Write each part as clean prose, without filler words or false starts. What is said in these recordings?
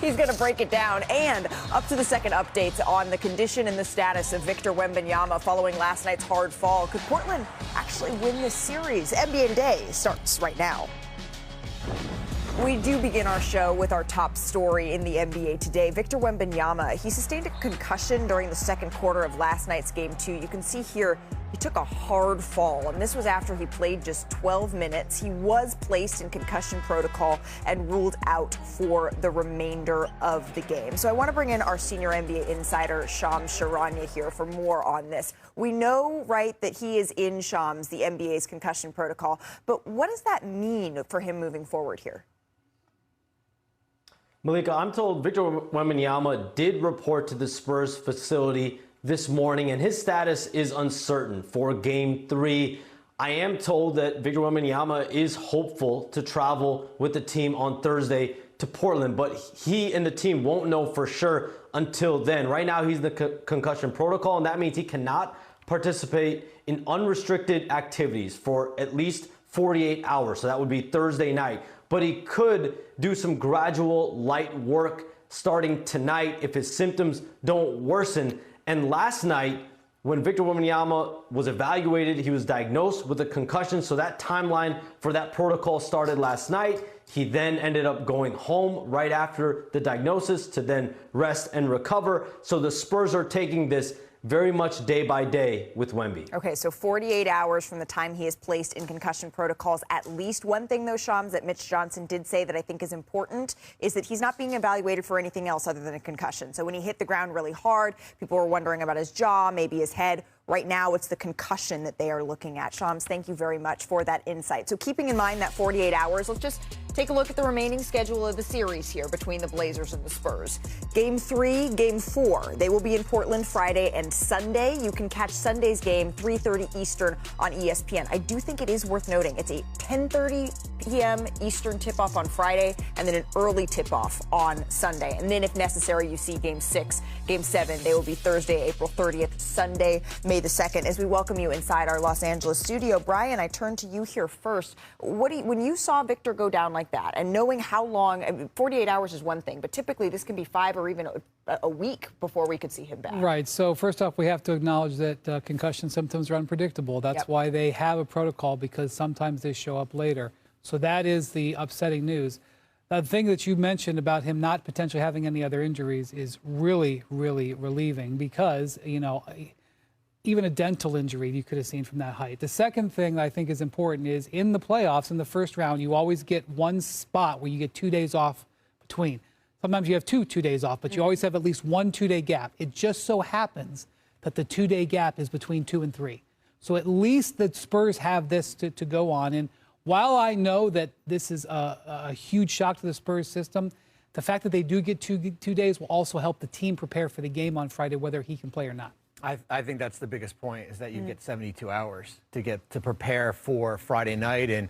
He's going to break it down. And up to the second updates on the condition and the status of Victor Wembanyama following last night's hard fall. Could Portland actually win this series? NBA Today starts right now. We do begin our show with our top story in the NBA today. Victor Wembanyama, he sustained a concussion during the second quarter of last night's Game 2. You can see here he took a hard fall, and this was after he played just 12 minutes. He was placed in concussion protocol and ruled out for the remainder of the game. So I want to bring in our senior NBA insider, Shams Charania, here for more on this. We know, right, that he is in, Shams, the NBA's concussion protocol, but what does that mean for him moving forward here? Malika, I'm told Victor Wembanyama did report to the Spurs facility this morning, and his status is uncertain for Game 3. I am told that Victor Wembanyama is hopeful to travel with the team on Thursday to Portland, but he and the team won't know for sure until then. Right now, he's in the concussion protocol, and that means he cannot participate in unrestricted activities for at least 48 hours. So that would be Thursday night. But he could do some gradual light work starting tonight if his symptoms don't worsen. And last night, when Victor Wembanyama was evaluated, he was diagnosed with a concussion. So that timeline for that protocol started last night. He then ended up going home right after the diagnosis to then rest and recover. So the Spurs are taking this very much day by day with Wemby. Okay, so 48 hours from the time he is placed in concussion protocols. At least one thing, though, Shams, that Mitch Johnson did say that I think is important is that he's not being evaluated for anything else other than a concussion. So when he hit the ground really hard, people were wondering about his jaw, maybe his head. Right now, it's the concussion that they are looking at. Shams, thank you very much for that insight. So keeping in mind that 48 hours, let's just take a look at the remaining schedule of the series here between the Blazers and the Spurs. Game 3, Game 4. They will be in Portland Friday and Sunday. You can catch Sunday's game 3:30 Eastern on ESPN. I do think it is worth noting it's a 10:30 p.m. Eastern tip-off on Friday and then an early tip-off on Sunday. And then if necessary, you see Game 6, Game 7. They will be Thursday, April 30th, Sunday, May the 2nd. As we welcome you inside our Los Angeles studio, Brian, I turn to you here first. When you saw Victor go down like that and knowing how long, 48 hours is one thing, but typically this can be 5 or even a week before we could see him back. Right. So first off, we have to acknowledge that concussion symptoms are unpredictable. That's why they have a protocol, because sometimes they show up later. So that is the upsetting news. The thing that you mentioned about him not potentially having any other injuries is really, really relieving, because, you know, even a dental injury you could have seen from that height. The second thing that I think is important is in the playoffs, in the first round, you always get one spot where you get 2 days off between. Sometimes you have two days off, but you always have at least 1 2-day gap. It just so happens that the 2-day gap is between 2 and 3. So at least the Spurs have this to go on. And while I know that this is a huge shock to the Spurs system, the fact that they do get two days will also help the team prepare for the game on Friday, whether he can play or not. I think that's the biggest point, is that you get 72 hours to prepare for Friday night. And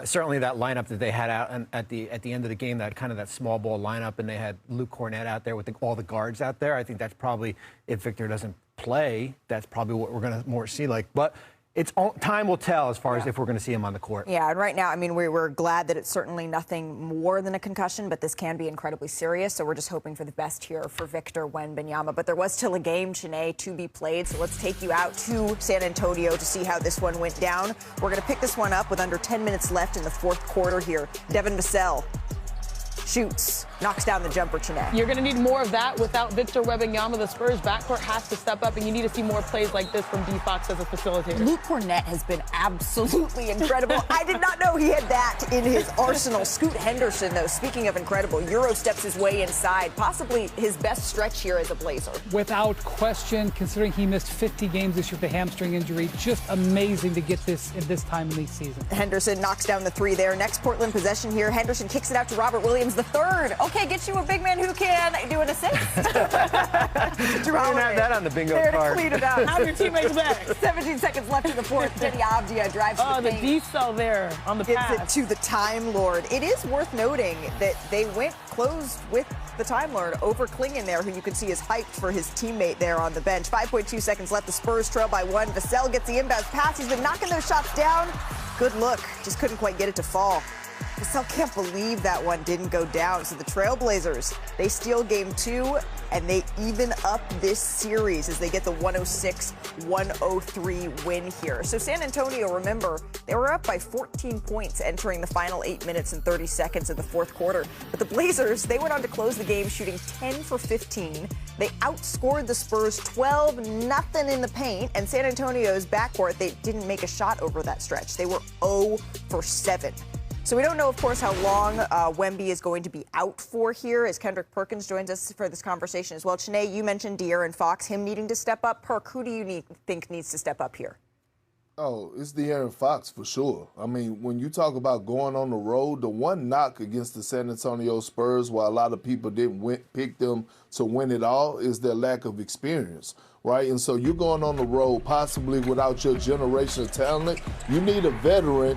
certainly that lineup that they had out at the end of the game, that kind of that small ball lineup, and they had Luke Cornett out there with all the guards out there. I think that's probably, if Victor doesn't play, that's probably what we're going to more see. But time will tell as far as if we're going to see him on the court. Yeah, and right now, I mean, we're glad that it's certainly nothing more than a concussion, but this can be incredibly serious, so we're just hoping for the best here for Victor Wembanyama. But there was still a game, Chiney, to be played, so let's take you out to San Antonio to see how this one went down. We're going to pick this one up with under 10 minutes left in the fourth quarter here. Devin Vassell shoots, knocks down the jumper, Chiney. You're going to need more of that without Victor Wembanyama. The Spurs backcourt has to step up, and you need to see more plays like this from D. Fox as a facilitator. Luke Cornett has been absolutely incredible. I did not know he had that in his arsenal. Scoot Henderson, though, speaking of incredible, Euro steps his way inside, possibly his best stretch here as a Blazer. Without question, considering he missed 50 games this year with a hamstring injury, just amazing to get this in this time in the season. Henderson knocks down the 3 there. Next Portland possession here. Henderson kicks it out to Robert Williams III. Okay, get you a big man who can do an assist. You don't have that on the bingo there card. To clean it out. Have your teammates back. 17 seconds left in the fourth. Denny Avdia drives to the the paint. D-cell there on the pass. Gets it to the Time Lord. It is worth noting that they went close with the Time Lord over Klingon there, who you can see is hyped for his teammate there on the bench. 5.2 seconds left. The Spurs trail by 1. Vassell gets the inbound pass. He's been knocking those shots down. Good look. Just couldn't quite get it to fall. Vassell can't believe that one didn't go down. So the Trailblazers, they steal game 2, and they even up this series as they get the 106-103 win here. So San Antonio, remember, they were up by 14 points entering the final 8 minutes and 30 seconds of the fourth quarter. But the Blazers, they went on to close the game shooting 10 for 15. They outscored the Spurs 12-0 in the paint, and San Antonio's backcourt, they didn't make a shot over that stretch. They were 0 for 7. So we don't know, of course, how long Wemby is going to be out for here, as Kendrick Perkins joins us for this conversation as well. Chiney, you mentioned De'Aaron Fox, him needing to step up. Perk, who do you think needs to step up here? Oh, it's De'Aaron Fox for sure. I mean, when you talk about going on the road, the one knock against the San Antonio Spurs, while a lot of people didn't pick them to win it all, is their lack of experience, right? And so you're going on the road possibly without your generational talent. You need a veteran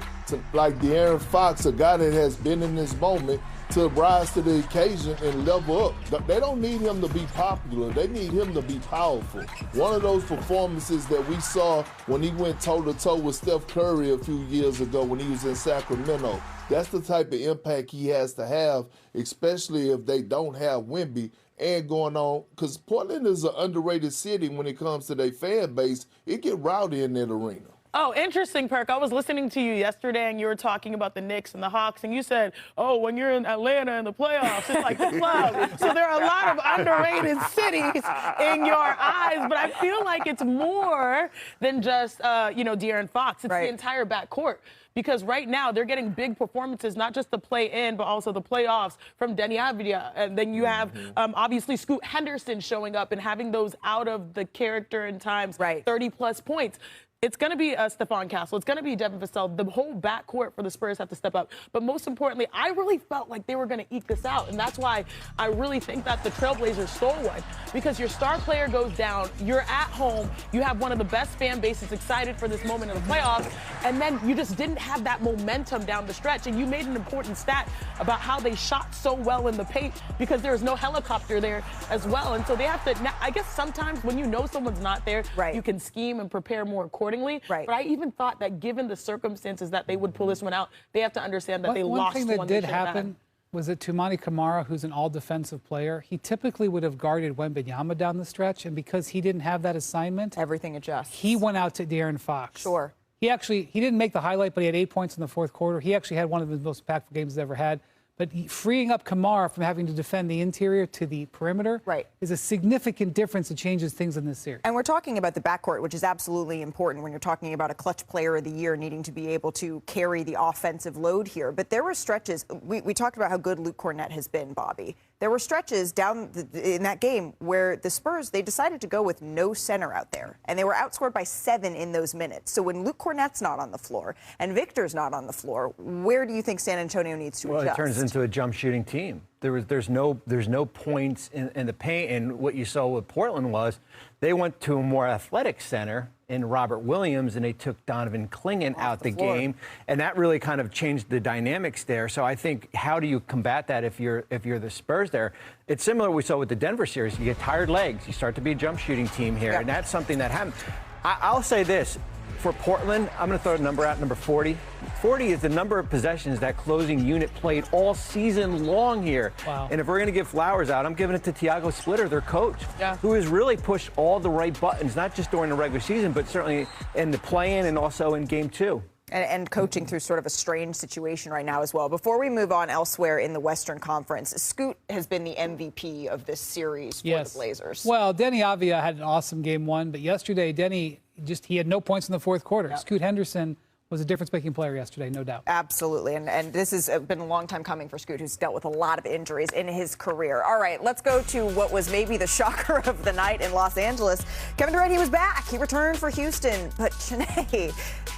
like De'Aaron Fox, a guy that has been in this moment, to rise to the occasion and level up. They don't need him to be popular. They need him to be powerful. One of those performances that we saw when he went toe-to-toe with Steph Curry a few years ago when he was in Sacramento. That's the type of impact he has to have, especially if they don't have Wemby and going on, because Portland is an underrated city when it comes to their fan base. It get rowdy in that arena. Oh, interesting, Perk. I was listening to you yesterday, and you were talking about the Knicks and the Hawks, and you said, oh, when you're in Atlanta in the playoffs, it's like the club. So there are a lot of underrated cities in your eyes, but I feel like it's more than just, De'Aaron Fox. It's the entire backcourt. Because right now they're getting big performances, not just the play-in, but also the playoffs from Denny Avdia. And then you have, obviously, Scoot Henderson showing up and having those out-of-the-character and times 30-plus points. It's going to be Stephon Castle. It's going to be Devin Vassell. The whole backcourt for the Spurs have to step up. But most importantly, I really felt like they were going to eke this out. And that's why I really think that the Trailblazers stole one. Because your star player goes down. You're at home. You have one of the best fan bases excited for this moment in the playoffs. And then you just didn't have that momentum down the stretch. And you made an important stat about how they shot so well in the paint because there was no helicopter there as well. And so they have to, now, I guess sometimes when you know someone's not there, you can scheme and prepare more accordingly. But I even thought that given the circumstances that they would pull this one out, they have to understand that they lost one. One thing that did happen was that Toumani Camara, who's an all-defensive player, he typically would have guarded Wembanyama down the stretch, and because he didn't have that assignment, everything adjusts. He went out to De'Aaron Fox. Sure. He didn't make the highlight, but he had 8 points in the fourth quarter. He actually had one of the most impactful games he's ever had. But freeing up Kamara from having to defend the interior to the perimeter is a significant difference. It changes things in this series. And we're talking about the backcourt, which is absolutely important when you're talking about a clutch player of the year needing to be able to carry the offensive load here. But there were stretches. We talked about how good Luke Cornett has been, Bobby. There were stretches down in that game where the Spurs, they decided to go with no center out there. And they were outscored by 7 in those minutes. So when Luke Cornett's not on the floor and Victor's not on the floor, where do you think San Antonio needs to adjust? Well, it turns into a jump shooting team. There's no points in the paint, and what you saw with Portland was they went to a more athletic center in Robert Williams, and they took Donovan Clingan out the game, and that really kind of changed the dynamics there. So I think, how do you combat that if you're the Spurs there? It's similar to what we saw with the Denver series. You get tired legs, you start to be a jump shooting team here, and that's something that happened. I'll say this. For Portland, I'm going to throw a number out, number 40. 40 is the number of possessions that closing unit played all season long here. Wow. And if we're going to give flowers out, I'm giving it to Tiago Splitter, their coach, who has really pushed all the right buttons, not just during the regular season, but certainly in the play-in and also in Game 2. And coaching through sort of a strange situation right now as well. Before we move on elsewhere in the Western Conference, Scoot has been the MVP of this series for the Blazers. Well, Denny Avdia had an awesome Game 1, but yesterday Denny he had no points in the fourth quarter. Scoot Henderson was a difference-making player yesterday, no doubt. Absolutely, and this has been a long time coming for Scoot, who's dealt with a lot of injuries in his career. All right, let's go to what was maybe the shocker of the night in Los Angeles. Kevin Durant, he was back. He returned for Houston, but Chiney,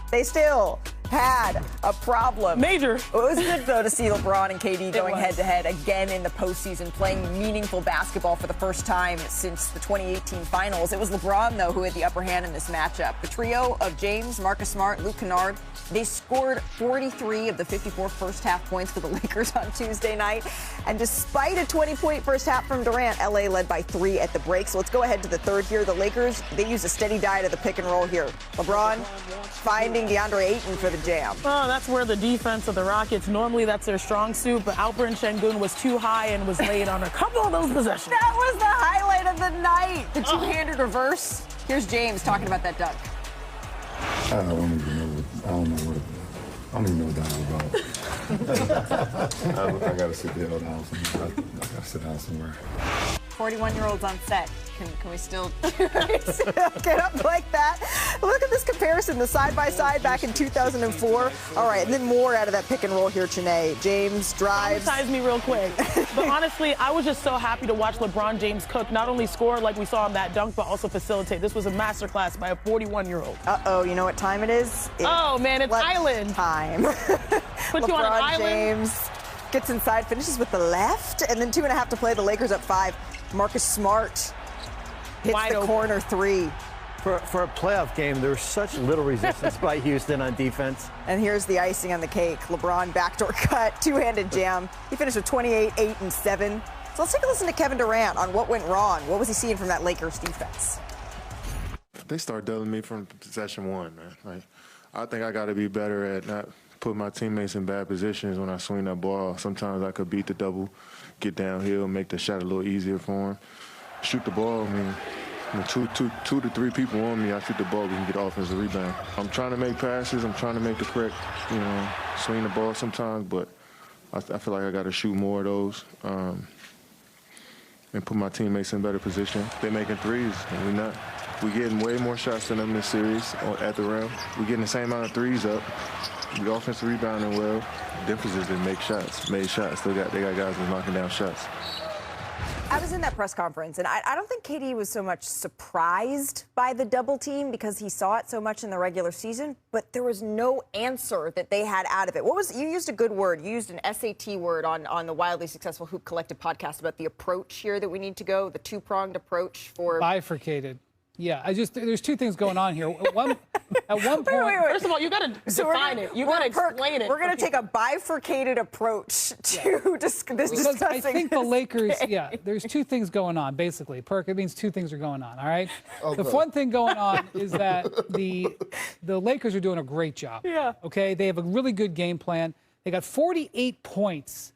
they still had a problem. Major. It was good, though, to see LeBron and KD going head-to-head again in the postseason, playing meaningful basketball for the first time since the 2018 finals. It was LeBron, though, who had the upper hand in this matchup. The trio of James, Marcus Smart, Luke Kennard, they scored 43 of the 54 first-half points for the Lakers on Tuesday night. And despite a 20-point first half from Durant, LA led by 3 at the break. So let's go ahead to the third here. The Lakers, they use a steady diet of the pick and roll here. LeBron finding DeAndre Ayton for the jam. Oh, that's where the defense of the Rockets, normally that's their strong suit, but Alperen Şengün was too high and was laid on a couple of those possessions. That was the highlight of the night. The two-handed reverse. Here's James talking about that dunk. I don't even know what that was about. I gotta sit the hell down somewhere. I gotta sit down somewhere. 41-year-olds on set. Can we still get up like that? Look at this comparison, the side-by-side back in 2004. All right, and then more out of that pick and roll here, Chene. James drives. Traumatize me real quick. But honestly, I was just so happy to watch LeBron James cook, not only score like we saw on that dunk, but also facilitate. This was a masterclass by a 41-year-old. Uh-oh, you know what time it is? Oh, man, it's island time. Put you on an island. James gets inside, finishes with the left, and then 2.5 to play. The Lakers up 5. Marcus Smart hits Wide the open. corner 3. For a playoff game, there was such little resistance by Houston on defense. And here's the icing on the cake. LeBron backdoor cut, two-handed jam. He finished with 28, 8, and 7. So let's take a listen to Kevin Durant on what went wrong. What was he seeing from that Lakers defense? They start doubling me from possession 1, man. Like, I think I got to be better at not putting my teammates in bad positions when I swing that ball. Sometimes I could beat the double, get downhill, make the shot a little easier for him. Shoot the ball, I mean, with two to three people on me, I shoot the ball, we can get offensive rebound. I'm trying to make passes, I'm trying to make the correct, swing the ball sometimes, but I feel like I got to shoot more of those and put my teammates in better position. They're making threes, and we're not. We're getting way more shots than them in this series at the rim. We're getting the same amount of threes up. The offensive rebounding well. The difference is they made shots. They got guys who's knocking down shots. I was in that press conference, and I don't think KD was so much surprised by the double team because he saw it so much in the regular season, but there was no answer that they had out of it. You used a good word. You used an SAT word on the Wildly Successful Hoop Collective podcast about the approach here that we need to go, the two-pronged approach for... Bifurcated. Yeah, there's two things going on here. At one point, wait. First of all, you got to define it. You got to explain it. We're going to take a bifurcated approach to this discussing. I think the Lakers, game. there's two things going on, basically. Perk, it means two things are going on, all right? Okay. The one thing going on is that the Lakers are doing a great job. Yeah. Okay, they have a really good game plan. They got 48 points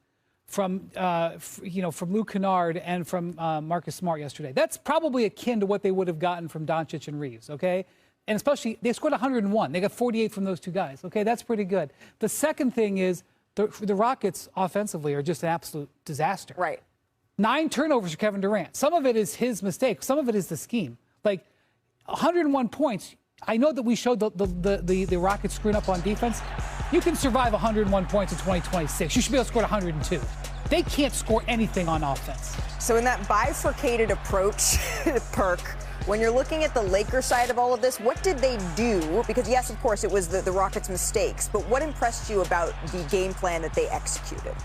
from Luke Kennard and from Marcus Smart yesterday. That's probably akin to what they would have gotten from Doncic and Reeves, okay? And especially, they scored 101. They got 48 from those two guys, okay? That's pretty good. The second thing is the Rockets offensively are just an absolute disaster. Right. 9 turnovers for Kevin Durant. Some of it is his mistake. Some of it is the scheme. Like, 101 points. I know that we showed the Rockets screwing up on defense. You can survive 101 points in 2026. You should be able to score 102. They can't score anything on offense. So in that bifurcated approach, Perk, when you're looking at the Lakers side of all of this, what did they do? Because, yes, of course, it was the Rockets' mistakes, but what impressed you about the game plan that they executed?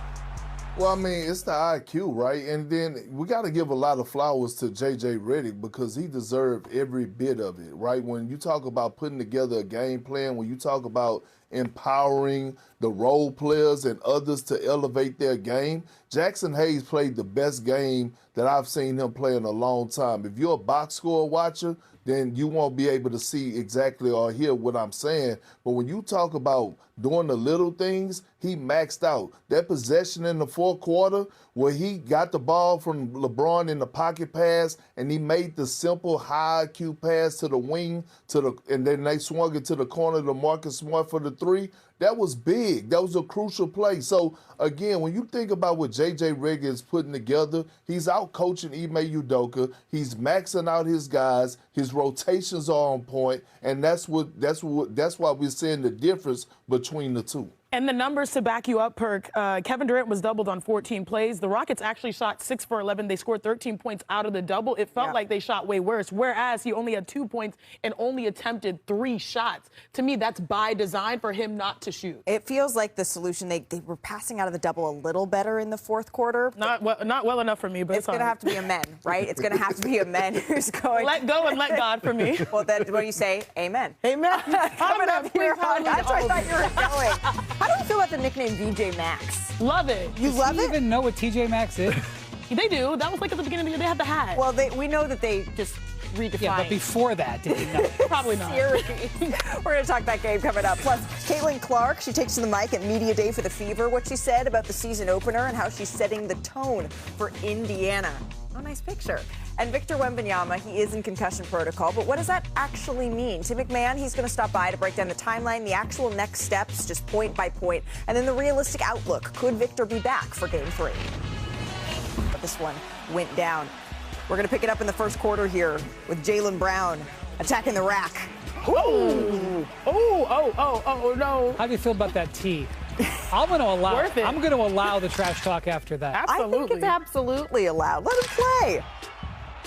Well, I mean, it's the IQ, right? And then we got to give a lot of flowers to J.J. Redick because he deserved every bit of it, right? When you talk about putting together a game plan, when you talk about empowering the role players and others to elevate their game, Jackson Hayes played the best game that I've seen him play in a long time. If you're a box score watcher, then you won't be able to see exactly or hear what I'm saying. But when you talk about doing the little things, he maxed out. That possession in the fourth quarter where he got the ball from LeBron in the pocket pass and he made the simple high IQ pass to the wing and then they swung it to the corner to Marcus Smart for the 3. That was big. That was a crucial play. So, again, when you think about what J.J. Redick is putting together, he's out coaching Ime Udoka. He's maxing out his guys. His rotations are on point, and that's why we're seeing the difference between the two. And the numbers to back you up, Perk. Kevin Durant was doubled on 14 plays. The Rockets actually shot 6 for 11. They scored 13 points out of the double. It felt like they shot way worse, whereas he only had 2 points and only attempted 3 shots. To me, that's by design for him not to shoot. It feels like the solution, they were passing out of the double a little better in the fourth quarter. Not well enough for me, but it's going to have to be a men, right? It's going to have to be a men who's going. Let go and let God for me. Well, then what do you say? Amen. Amen. Coming up here on, that's where I thought you were going. How do you feel about the nickname VJ Max? Love it. You love it? Do you even know what TJ Maxx is? They do. That was like at the beginning of the year. They had the hat. Well, we know that they just redefined. Yeah, but before that, did he know? Probably not. We're going to talk that game coming up. Plus, Caitlin Clark, she takes to the mic at Media Day for the Fever, what she said about the season opener and how she's setting the tone for Indiana. Oh, nice picture. And Victor Wembanyama, he is in concussion protocol, but what does that actually mean? Tim McMahon, he's going to stop by to break down the timeline, the actual next steps, just point by point, and then the realistic outlook. Could Victor be back for Game 3? But this one went down. We're going to pick it up in the first quarter here with Jaylen Brown attacking the rack. Ooh. Oh, no. How do you feel about that tee? I'm going to allow the trash talk after that. Absolutely. I think it's absolutely allowed. Let him play.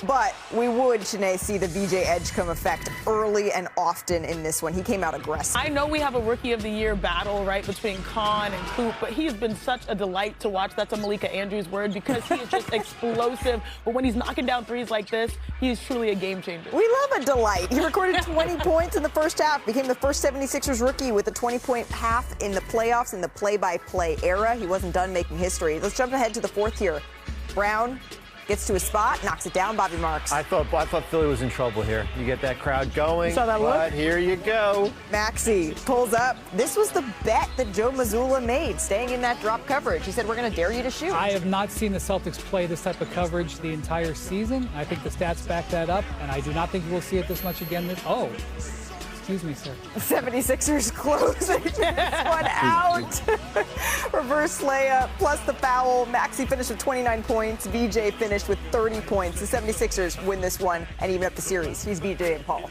But we would, Shanae, see the VJ Edgecombe effect early and often in this one. He came out aggressive. I know we have a Rookie of the Year battle, right, between Khan and Coop, but he's been such a delight to watch. That's a Malika Andrews word because he is just explosive. But when he's knocking down threes like this, he is truly a game changer. We love a delight. He recorded 20 points in the first half, became the first 76ers rookie with a 20-point half in the playoffs in the play-by-play era. He wasn't done making history. Let's jump ahead to the fourth here. Brown gets to his spot, knocks it down, Bobby Marks. I thought Philly was in trouble here. You get that crowd going. You saw that look? Here you go. Maxey pulls up. This was the bet that Joe Mazzulla made, staying in that drop coverage. He said, we're going to dare you to shoot. I have not seen the Celtics play this type of coverage the entire season. I think the stats back that up, and I do not think we'll see it this much again. Excuse me, sir. 76ers closing this one out. Reverse layup plus the foul. Maxey finished with 29 points. VJ finished with 30 points. The 76ers win this one and even up the series. Here's VJ and Paul.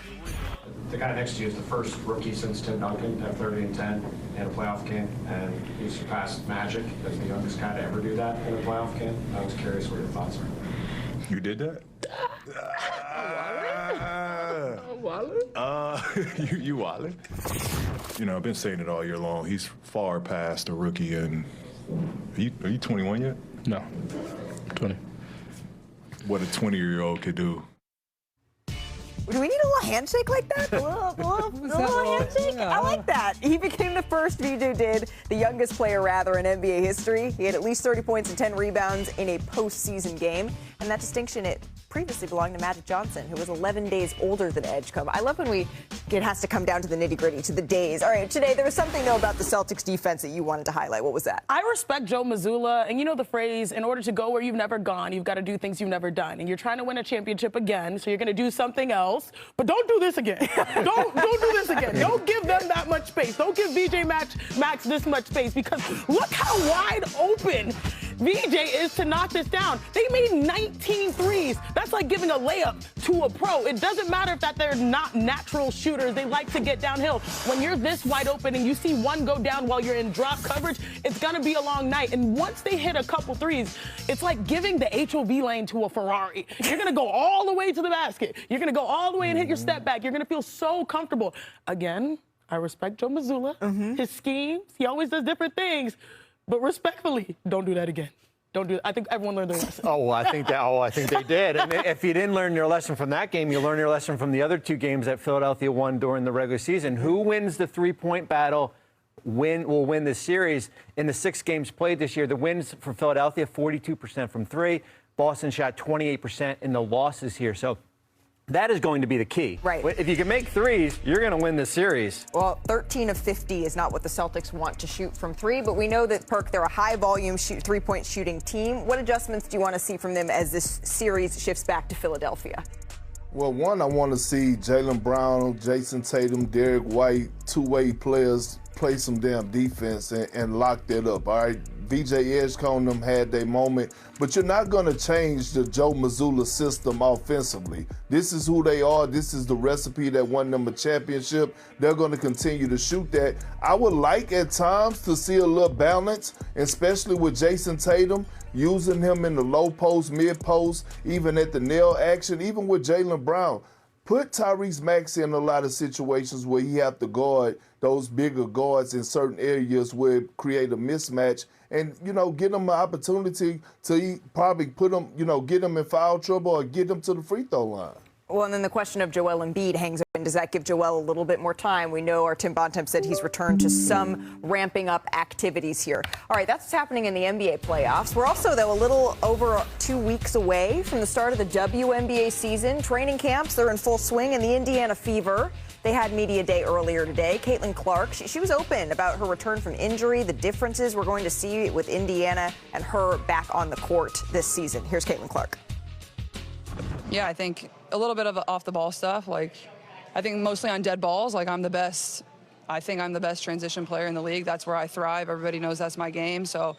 The guy next to you is the first rookie since Tim Duncan to have 30 and 10 in a playoff game, and he surpassed Magic as the youngest guy to ever do that in a playoff game. I was curious what your thoughts are. You did that? You wildin'? You know, I've been saying it all year long. He's far past a rookie. And are you 21 yet? No, 20. What a 20-year-old could do. Do we need a little handshake like that? A little handshake? Yeah. I like that. He became the first, VJ did, the youngest player, rather, in NBA history. He had at least 30 points and 10 rebounds in a postseason game. And that distinction, it previously belonged to Magic Johnson, who was 11 days older than Edgecombe. I love when it has to come down to the nitty-gritty, to the days. All right, today, there was something, though, about the Celtics defense that you wanted to highlight. What was that? I respect Joe Mazzulla, and you know the phrase, in order to go where you've never gone, you've got to do things you've never done. And you're trying to win a championship again, so you're going to do something else. But don't do this again. Don't do this again. Don't give them that much space. Don't give VJ Max this much space, because look how wide open VJ is to knock this down. They made 19 threes. That's like giving a layup to a pro. It doesn't matter if that they're not natural shooters. They like to get downhill. When you're this wide open and you see one go down while you're in drop coverage, it's going to be a long night. And once they hit a couple threes, it's like giving the HOV lane to a Ferrari. You're going to go all the way to the basket. You're going to go all the way and hit your step back. You're going to feel so comfortable. Again, I respect Joe Mazzulla, his schemes. He always does different things. But respectfully, don't do that again. Don't do that. I think everyone learned their lesson. I think they did. And if you didn't learn your lesson from that game, you learn your lesson from the other two games that Philadelphia won during the regular season. Who wins the three-point battle will win this series. In the 6 games played this year, the wins for Philadelphia, 42% from 3. Boston shot 28% in the losses here. So that is going to be the key. Right. If you can make threes, you're going to win this series. Well, 13 of 50 is not what the Celtics want to shoot from 3, but we know that, Perk, they're a high-volume three-point shooting team. What adjustments do you want to see from them as this series shifts back to Philadelphia? Well, one, I want to see Jaylen Brown, Jason Tatum, Derek White, two-way players play some damn defense and lock that up, all right? VJ Edgecombe them had their moment, but you're not going to change the Joe Mazzulla system offensively. This is who they are. This is the recipe that won them a championship. They're going to continue to shoot that. I would like at times to see a little balance, especially with Jason Tatum, using him in the low post, mid post, even at the nail action, even with Jaylen Brown. Put Tyrese Maxey in a lot of situations where he have to guard those bigger guards in certain areas where it create a mismatch, and, you know, get them an opportunity to probably put them, you know, get them in foul trouble or get them to the free throw line. Well, and then the question of Joel Embiid hangs And does that give Joel a little bit more time? We know our Tim Bontemps said he's returned to some ramping up activities here. All right, that's what's happening in the NBA playoffs. We're also, though, a little over 2 weeks away from the start of the WNBA season. Training camps, they're in full swing, and the Indiana Fever. They had media day earlier today. Caitlin Clark, she was open about her return from injury, the differences we're going to see with Indiana and her back on the court this season. Here's Caitlin Clark. Yeah, I think a little bit of off-the-ball stuff. Like, I think mostly on dead balls. Like, I think I'm the best transition player in the league. That's where I thrive. Everybody knows that's my game. So,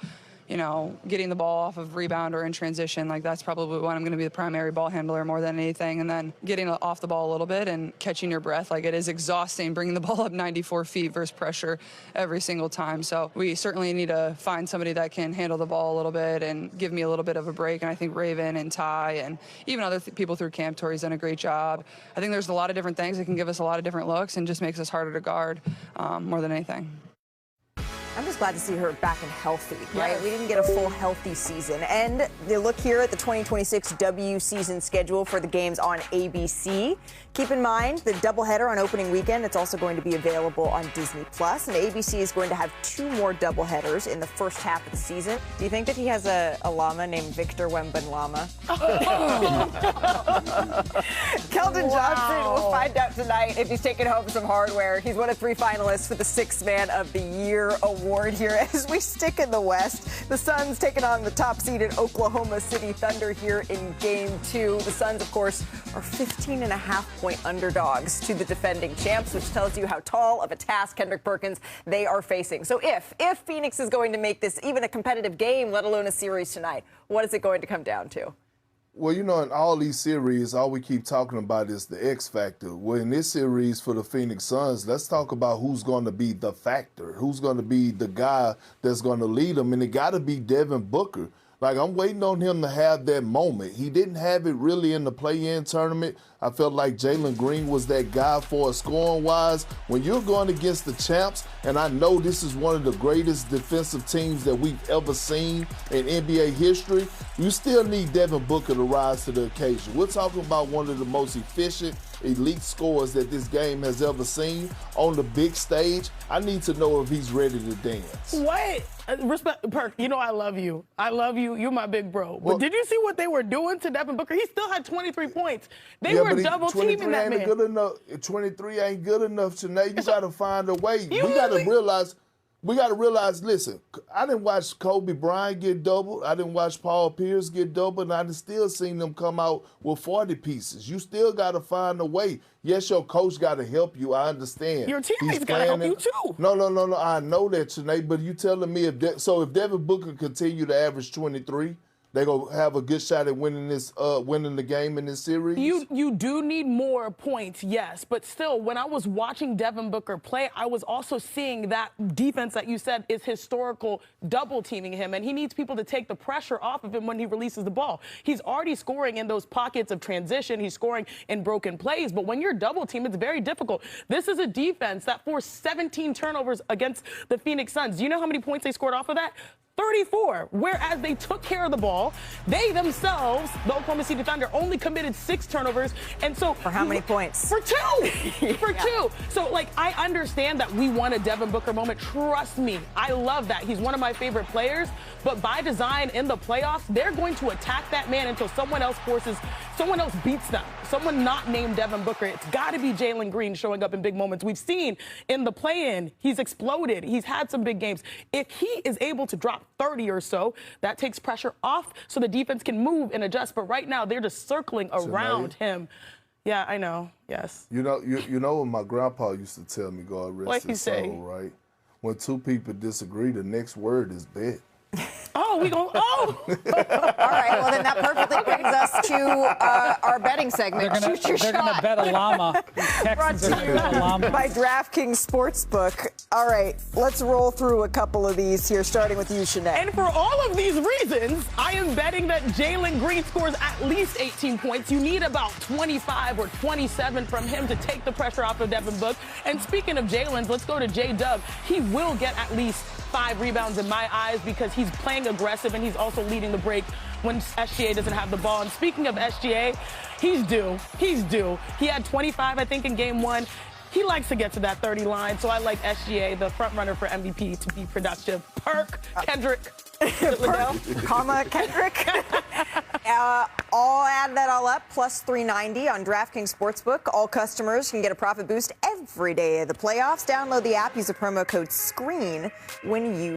you know, getting the ball off of rebound or in transition, like that's probably when I'm going to be the primary ball handler more than anything. And then getting off the ball a little bit and catching your breath. Like, it is exhausting bringing the ball up 94 feet versus pressure every single time. So we certainly need to find somebody that can handle the ball a little bit and give me a little bit of a break. And I think Raven and Ty and even other people through camp, Tori's done a great job. I think there's a lot of different things that can give us a lot of different looks and just makes us harder to guard more than anything. I'm just glad to see her back and healthy, right? Yes. We didn't get a full healthy season. And they look here at the 2026 W season schedule for the games on ABC. Keep in mind the doubleheader on opening weekend. It's also going to be available on Disney+. And ABC is going to have 2 more doubleheaders in the first half of the season. Do you think that he has a llama named Victor Wembanyama? Keldon Johnson will find out tonight if he's taking home some hardware. He's one of 3 finalists for the 6th Man of the Year award here as we stick in the West. The Suns taking on the top-seeded Oklahoma City Thunder here in Game 2. The Suns, of course, are 15.5-point underdogs to the defending champs, which tells you how tall of a task Kendrick Perkins they are facing. So if Phoenix is going to make this even a competitive game, let alone a series tonight, what is it going to come down to? Well, you know, in all these series, all we keep talking about is the X factor. Well, in this series for the Phoenix Suns, let's talk about who's going to be the factor, who's going to be the guy that's going to lead them, and it got to be Devin Booker. Like, I'm waiting on him to have that moment. He didn't have it really in the play-in tournament. I felt like Jalen Green was that guy for us scoring-wise. When you're going against the champs, and I know this is one of the greatest defensive teams that we've ever seen in NBA history, you still need Devin Booker to rise to the occasion. We're talking about one of the most efficient, elite scorers that this game has ever seen on the big stage. I need to know if he's ready to dance. What? Respect, Perk, you know I love you. I love you. You're my big bro. But did you see what they were doing to Devin Booker? He still had 23 points. They were double-teaming that man. Good enough. 23 ain't good enough, Janae. You got to find a way. We got to realize, listen, I didn't watch Kobe Bryant get doubled. I didn't watch Paul Pierce get doubled, and I still seen them come out with 40 pieces. You still got to find a way. Yes, your coach got to help you. I understand. Your teammates got to help you, too. No. I know that, Janae, but you telling me if Devin Booker continue to average 23, they're going to have a good shot at winning the game in this series? You do need more points, yes. But still, when I was watching Devin Booker play, I was also seeing that defense that you said is historical double-teaming him. And he needs people to take the pressure off of him when he releases the ball. He's already scoring in those pockets of transition. He's scoring in broken plays. But when you're double-teamed, it's very difficult. This is a defense that forced 17 turnovers against the Phoenix Suns. Do you know how many points they scored off of that? 34, whereas they took care of the ball. They themselves, the Oklahoma City Thunder, only committed 6 turnovers. And so for how many points? For 2. For 2. So, like, I understand that we want a Devin Booker moment. Trust me, I love that. He's one of my favorite players. But by design in the playoffs, they're going to attack that man until someone else beats them. Someone not named Devin Booker. It's got to be Jalen Green showing up in big moments. We've seen in the play-in, he's exploded. He's had some big games. If he is able to drop 30 or so, that takes pressure off so the defense can move and adjust. But right now, they're just circling around him. Yeah, I know. Yes. You know what my grandpa used to tell me, God rest his soul, right? When 2 people disagree, the next word is bet. Oh, we going, oh! All right, well, then that perfectly brings us to our betting segment. They're going to bet a llama. Texans are going to bet a llama. By DraftKings Sportsbook. All right, let's roll through a couple of these here, starting with you, Shanae. And for all of these reasons, I am betting that Jalen Green scores at least 18 points. You need about 25 or 27 from him to take the pressure off of Devin Booker. And speaking of Jalen's, let's go to J-Dub. He will get at least 5 rebounds in my eyes because he's playing aggressive and he's also leading the break when SGA doesn't have the ball. And speaking of SGA, he's due. He's due. He had 25, I think, in game 1. He likes to get to that 30 line, so I like SGA, the front runner for MVP, to be productive. Perk, Kendrick. Perk, comma, Kendrick. I'll add that all up, plus 390 on DraftKings Sportsbook. All customers can get a profit boost every day of the playoffs. Download the app, use the promo code SCREEN when you